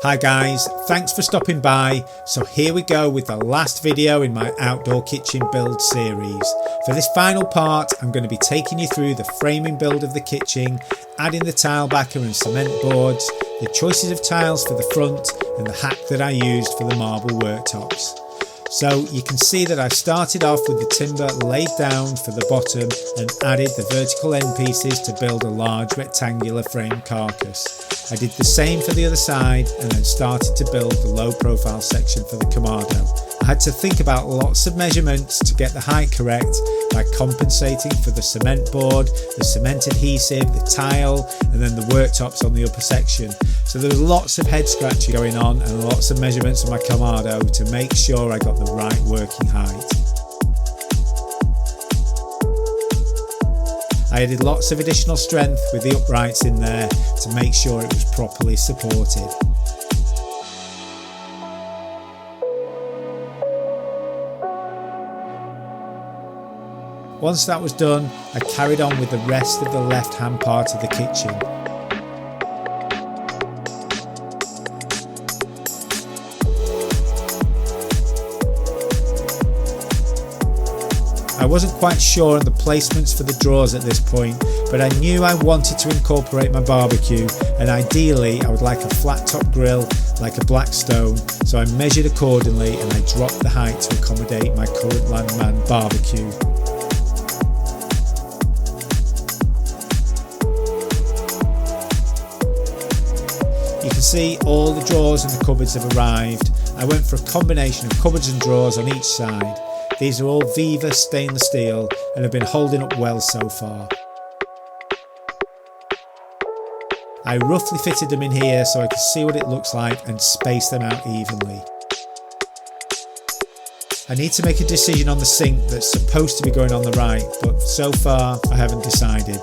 Hi guys, thanks for stopping by. So here we go with the last video in my outdoor kitchen build series. For this final part, I'm going to be taking you through the framing build of the kitchen, adding the tile backer and cement boards, the choices of tiles for the front and the hack that I used for the marble worktops. So you can see that I started off with the timber laid down for the bottom and added the vertical end pieces to build a large rectangular frame carcass. I did the same for the other side and then started to build the low profile section for the Kamado. I had to think about lots of measurements to get the height correct by compensating for the cement board, the cement adhesive, the tile and then the worktops on the upper section. So there was lots of head scratching going on and lots of measurements on my Kamado to make sure I got the right working height. I added lots of additional strength with the uprights in there to make sure it was properly supported. Once that was done, I carried on with the rest of the left hand part of the kitchen. I wasn't quite sure on the placements for the drawers at this point, but I knew I wanted to incorporate my barbecue and ideally I would like a flat top grill like a black stone, so I measured accordingly and I dropped the height to accommodate my current landman barbecue. You can see all the drawers and the cupboards have arrived. I went for a combination of cupboards and drawers on each side. These are all Viva stainless steel and have been holding up well so far. I roughly fitted them in here so I could see what it looks like and space them out evenly. I need to make a decision on the sink that's supposed to be going on the right, but so far I haven't decided.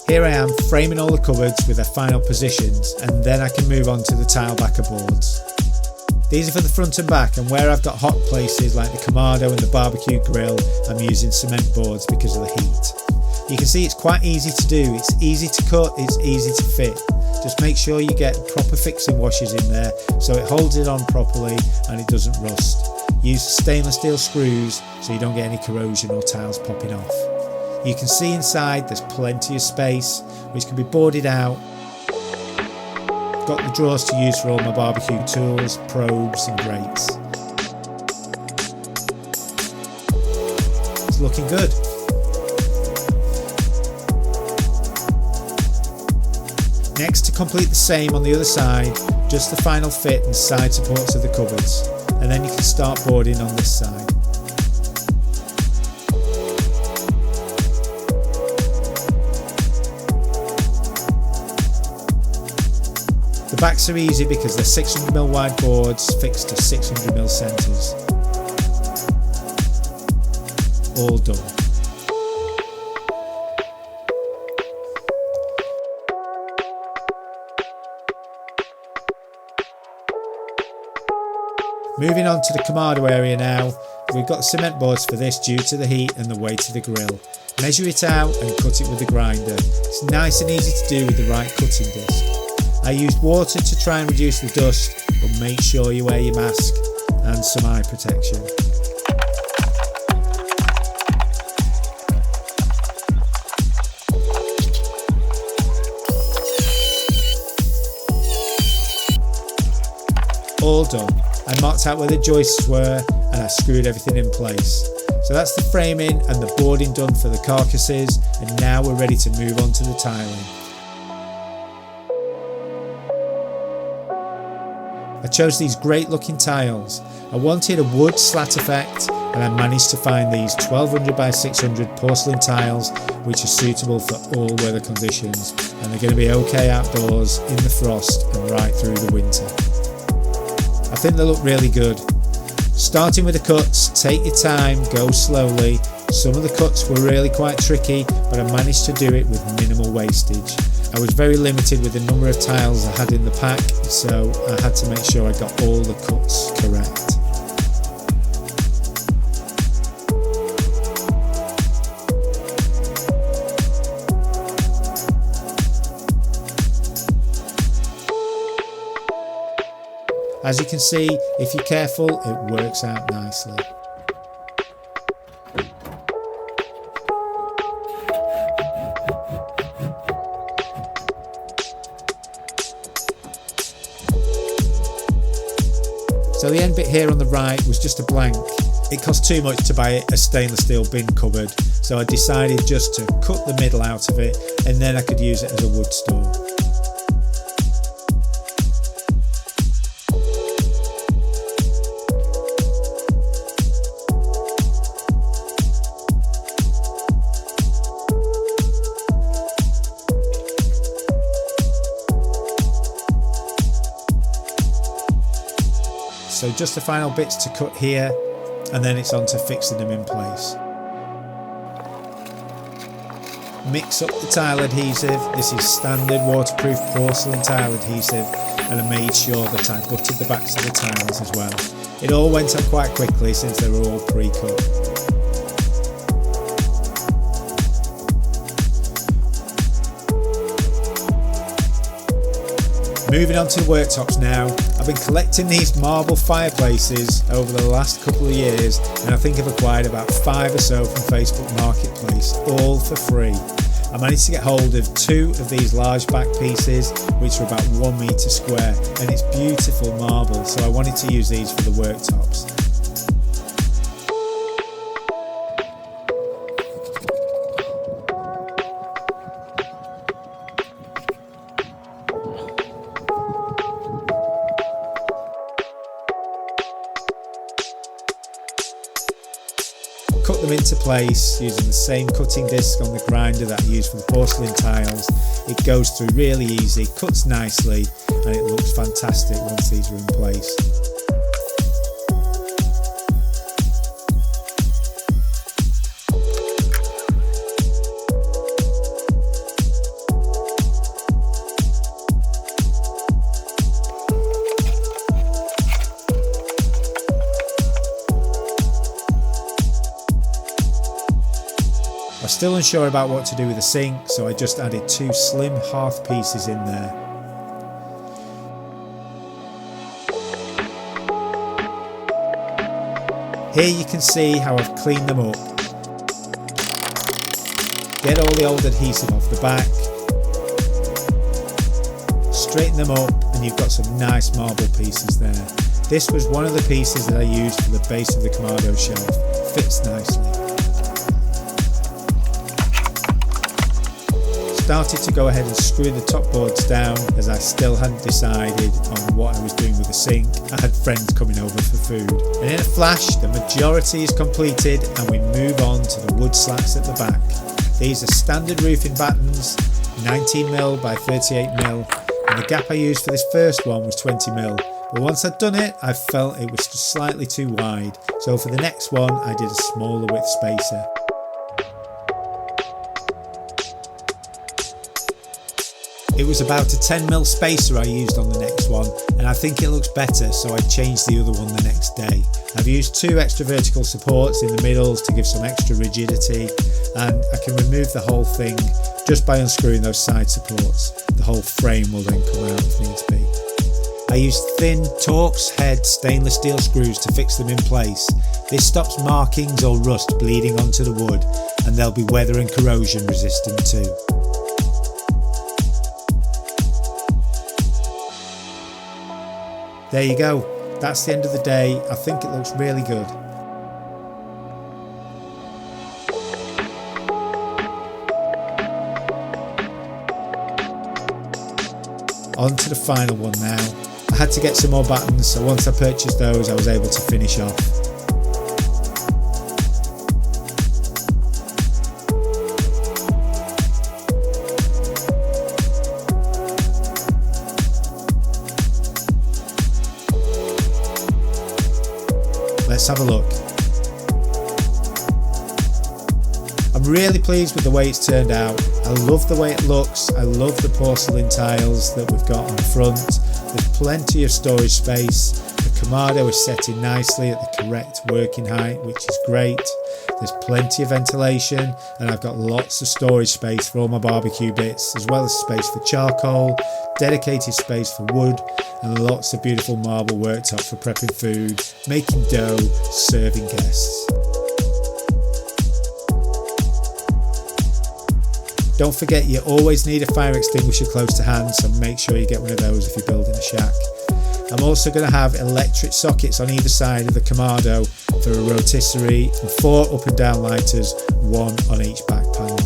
Here I am framing all the cupboards with their final positions and then I can move on to the tile backer boards. These are for the front and back, and where I've got hot places like the Kamado and the barbecue grill, I'm using cement boards because of the heat. You can see it's quite easy to do, it's easy to cut, it's easy to fit. Just make sure you get proper fixing washers in there so it holds it on properly and it doesn't rust. Use stainless steel screws so you don't get any corrosion or tiles popping off. You can see inside there's plenty of space which can be boarded out. Got the drawers to use for all my barbecue tools, probes and grates. It's looking good. Next, to complete the same on the other side, just the final fit and side supports of the cupboards, and then you can start boarding on this side. The backs are easy because they're 600mm wide boards fixed to 600mm centres. All done. Moving on to the Kamado area now, we've got cement boards for this due to the heat and the weight of the grill. Measure it out and cut it with the grinder. It's nice and easy to do with the right cutting disc. I used water to try and reduce the dust, but make sure you wear your mask and some eye protection. All done. I marked out where the joists were and I screwed everything in place. So that's the framing and the boarding done for the carcasses, and now we're ready to move on to the tiling. I chose these great looking tiles. I wanted a wood slat effect and I managed to find these 1200 by 600 porcelain tiles which are suitable for all weather conditions, and they're going to be okay outdoors, in the frost and right through the winter. I think they look really good. Starting with the cuts, take your time, go slowly. Some of the cuts were really quite tricky, but I managed to do it with minimal wastage. I was very limited with the number of tiles I had in the pack, so I had to make sure I got all the cuts correct. As you can see, if you're careful, it works out nicely. So the end bit here on the right was just a blank. It cost too much to buy a stainless steel bin cupboard, so I decided just to cut the middle out of it and then I could use it as a wood store. So just the final bits to cut here, and then it's on to fixing them in place. Mix up the tile adhesive. This is standard waterproof porcelain tile adhesive, and I made sure that I buttered the backs of the tiles as well. It all went up quite quickly since they were all pre-cut. Moving on to the worktops now. I've been collecting these marble fireplaces over the last couple of years, and I think I've acquired about 5 or so from Facebook Marketplace, all for free. I managed to get hold of 2 of these large back pieces, which are about 1 metre square, and it's beautiful marble, so I wanted to use these for the worktops. Cut them into place using the same cutting disc on the grinder that I used for the porcelain tiles. It goes through really easy, cuts nicely, and it looks fantastic once these are in place. I'm still unsure about what to do with the sink, so I just added 2 slim hearth pieces in there. Here you can see how I've cleaned them up. Get all the old adhesive off the back, straighten them up, and you've got some nice marble pieces there. This was one of the pieces that I used for the base of the Kamado shelf. Fits nicely. Started to go ahead and screw the top boards down, as I still hadn't decided on what I was doing with the sink. I had friends coming over for food, and in a flash the majority is completed and we move on to the wood slats at the back. These are standard roofing battens, 19mm by 38mm, and the gap I used for this first one was 20mm, but once I'd done it I felt it was just slightly too wide, so for the next one I did a smaller width spacer. It was about a 10mm spacer I used on the next one, and I think it looks better, so I changed the other one the next day. I've used 2 extra vertical supports in the middles to give some extra rigidity, and I can remove the whole thing just by unscrewing those side supports. The whole frame will then come out if needs be. I used thin Torx head stainless steel screws to fix them in place. This stops markings or rust bleeding onto the wood, and they'll be weather and corrosion resistant too. There you go, that's the end of the day. I think it looks really good. On to the final one now. I had to get some more buttons, so once I purchased those I was able to finish off. Let's have a look. I'm really pleased with the way it's turned out. I love the way it looks. I love the porcelain tiles that we've got on the front. There's plenty of storage space. The Kamado is set in nicely at the correct working height, which is great. There's plenty of ventilation, and I've got lots of storage space for all my barbecue bits, as well as space for charcoal, dedicated space for wood, and lots of beautiful marble worktops for prepping food, making dough, serving guests. Don't forget, you always need a fire extinguisher close to hand, so make sure you get one of those if you're building a shack. I'm also going to have electric sockets on either side of the Kamado for a rotisserie, and 4 up and down lighters, 1 on each back panel.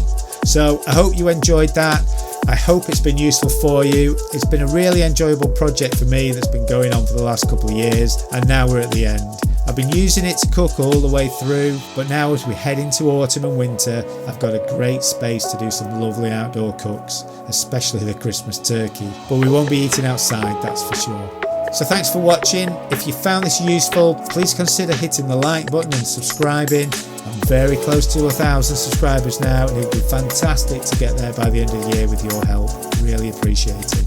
So I hope you enjoyed that. I hope it's been useful for you. It's been a really enjoyable project for me that's been going on for the last couple of years, and now we're at the end. I've been using it to cook all the way through, but now as we head into autumn and winter, I've got a great space to do some lovely outdoor cooks, especially the Christmas turkey. But we won't be eating outside, that's for sure. So thanks for watching. If you found this useful, please consider hitting the like button and subscribing. I'm very close to 1,000 subscribers now, and it would be fantastic to get there by the end of the year with your help. Really appreciated.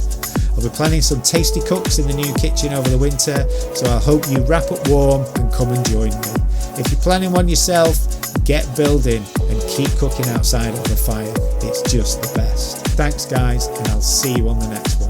I'll be planning some tasty cooks in the new kitchen over the winter, so I hope you wrap up warm and come and join me. If you're planning one yourself, get building and keep cooking outside of the fire. It's just the best. Thanks guys, and I'll see you on the next one.